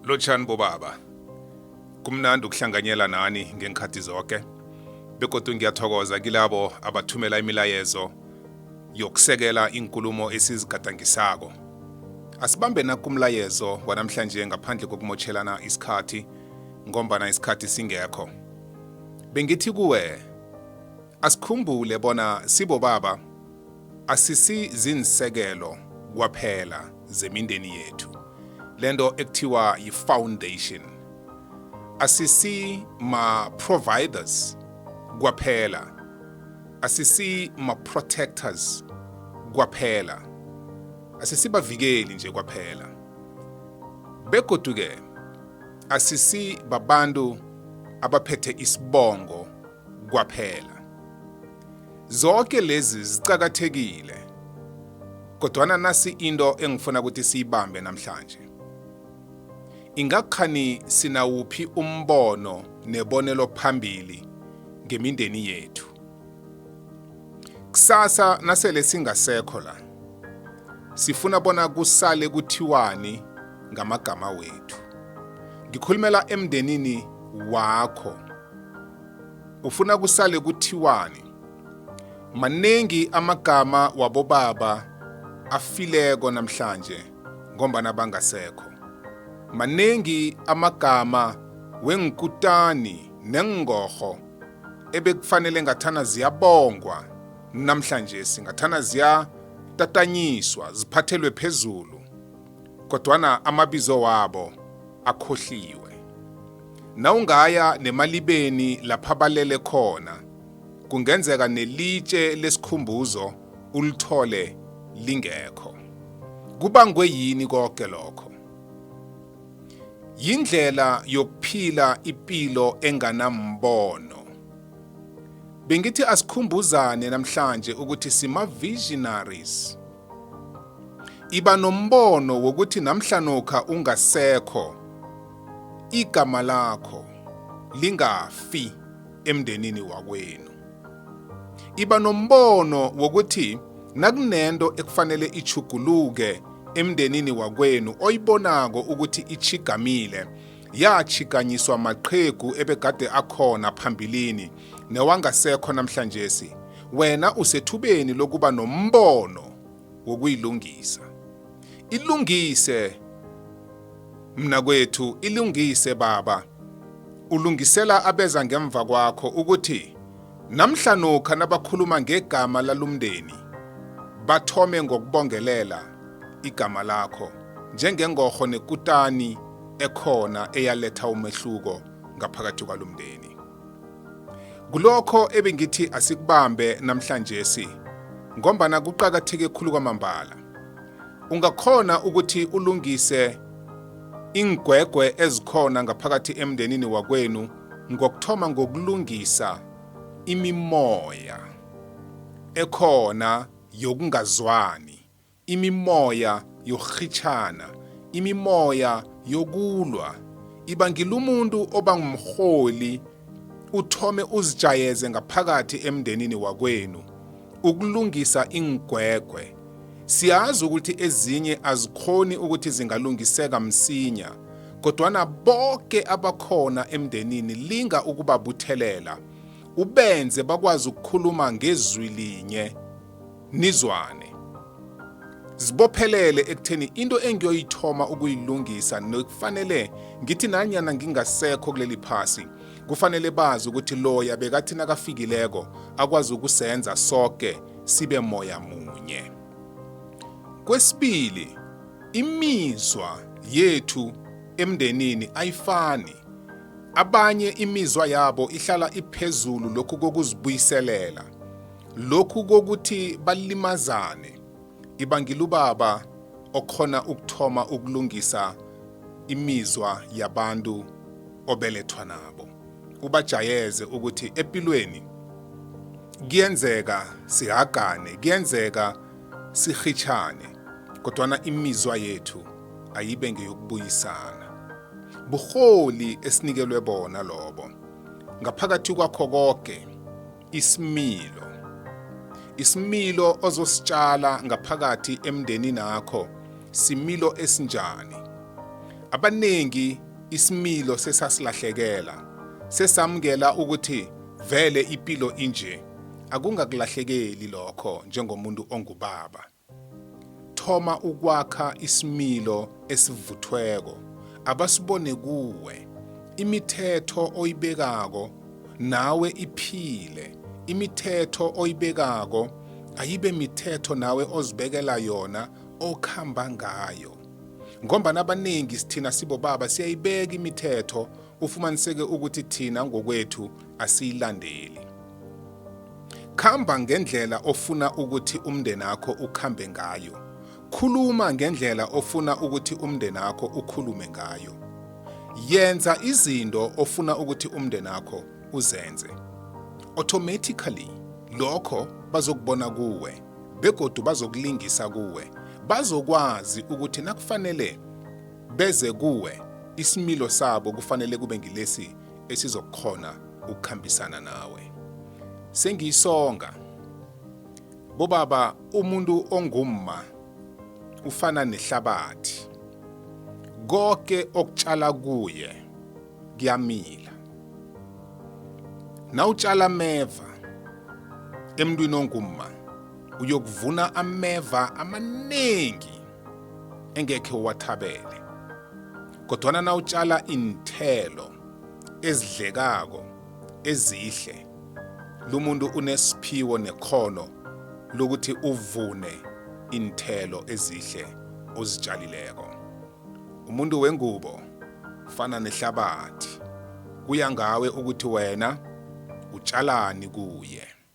Lotshani bobaba. Kumnandi ukuhlanganyela nani ngenkhathi zonke. Bekodwa ngiyathokoza kilabo abathumela imilayezo yokusekela inkulumo esizigadangisako. Asibambe nakumlayezo wanamhlanje ngaphandle kokumotshelana isikhathi ngombana isikhathi singekho. Bengithi kuwe asikhumbule bona sibobaba asisi zinsekelo kwaphela zemindeni yethu. Lento ekuthiwa yi-foundation. Asisi ma-providers kwaphela. Asisi ma-protectors kwaphela. Asisi bavikeli nje kwaphela. Begodu-ke asisi babantu abaphethe isibongo kwaphela. Zonke lezi zicakathekile. Kodwana nasi into engifuna ukuthi siyibambe namhlanje. Ingakhani sinawuphi umbono nebonelo phambili ngemindeni yethu. Kusasa nasele singasekho la. Sifuna bona kusale kuthiwani ngamagama wethu. Ngikhulumela emndenini wakho. Ufuna kusale kuthiwani. Manengi amagama wabobaba afileko namhlanje ngombana bangasekho. Manengi amagama wenkutani nengogo ebekufanele ngathana ziyabongwa namhlanje singathana ziyatatanyiswa ziphathelwe phezulu kodwana amabizo wabo akhohliwe. Nawungaya nemalibeni lapha balele khona kungenzeka nelitshe lesikhumbuzo ulithole lingekho. Kubangwe yini konke lokho? Yindlela yokuphila ipilo enganambono. Bengithi asikhumbuzane namhlanje ukuthi sima-visionaries. Iba nombono wokuthi namhlanokha ungasekho, igama lakho lingafi emndenini wakwenu. Iba nombono wokuthi nakunento ekufanele ichuguluke emndenini wakwenu oyibonako ukuthi ichigamile yachiganyiswa maqhegu ebegade akhona phambilini newangasekho namhlanje wena usethubeni lokuba nombono wokuyilungisa. Ilungise mna kwethu, ilungise baba. Ulungisela abeza ngemva kwakho ukuthi namhlanokha nabakhuluma ngegama lalumndeni bathome ngokubongelela igama lakho njengengogo nekutani ekhona eyaletha umehluko ngaphakathi kwalumndeni. Kulokho ebengithi asikubambe namhlanje ngombana kuqhakatheke khulu kwamambala. Ungakhona ukuthi ulungise ingwegwe ezikhona ngaphakathi emndenini wakwenu ngokuthoma ngokulungisa imimoya ekhona yokungazwani, imimoya yokukhitshana, imimoya yokulwa. Ibangila umuntu obangumholi uthome uzijayeze ngaphakathi emndenini wakwenu ukulungisa ingwegwe. Siyazi ukuthi ezinye azikhoni ukuthi zingalungiseka msinya, kodwana bonke abakhona emndenini linga ukubabuthelela ubenze bakwazi ukukhuluma ngezwi linye nizwane. Zibophelele ekutheni into engiyoyithoma ukuyilungisa nokufanele ngithi nanyana ngingasekho kuleli phasi kufanele bazi ukuthi loya bekathi nakafikileko akwazi ukusenza sonke sibe moya munye. Kwesibili, imizwa yethu emndenini ayifani. Abanye imizwa yabo ihlala iphezulu lokhu kokuzibuyiselela, lokhu kokuthi balimazane. Ibangila ubaba okhona ukuthoma ukulungisa imizwa yabantu obelethwa nabo. Ubajayeze ukuthi empilweni kuyenzeka sihagane, kuyenzeka sikhitshane, kodwana imizwa yethu ayibe ngeyokubuyisana. Buholi esinikelwe bona lobo. Ngaphakathi kwakho konke isimilo. Isimilo ozositshala ngaphakathi emndenini nakho similo esinjani. abaningi isimilo sesasilahlekela, sesamukela ukuthi vele impilo inje. Akungakulahlekeli lokho njengomuntu ongubaba. Thoma ukwakha isimilo esivuthweko, abasibone kuwe. Imithetho oyibekako nawe iphile. Imithetho oyibekako ayibe mithetho nawe ozibekela yona okhamba ngayo. Ngoba abaningi sithina sibobaba siyayibeka imithetho, ufumaniseke ukuthi thina ngokwethu asiyilandeli. Khamba ngendlela ofuna ukuthi umndeni wakho ukhambe ngayo. Khuluma ngendlela ofuna ukuthi umndeni wakho ukhulume ngayo. Yenza izinto ofuna ukuthi umndeni wakho uzenze. Automatically lokho bazokubona kuwe begodu bazokulingisa kuwe. Bazokwazi ukuthi nakufanele beze kuwe, isimilo sabo kufanele kube ngilesi esizokhona ukukhambisana nawe. Sengiyisonga bobaba, umuntu ongumma ufana nehlabathi. Konke okutshala kuye kuyamila. Nawutshala ameva emntwini ongumma, uyokuvuna ameva amaningi engekhe wathabele. Kodwa nawutshala inthelo ezidlekako ezihle, lumuntu unesiphiwo nekhono lokuthi uvune inthelo ezihle ozitshalileko. Umuntu wengubo ufana nehlabathi. Kuya ngawe ukuthi wena utshalani kuye.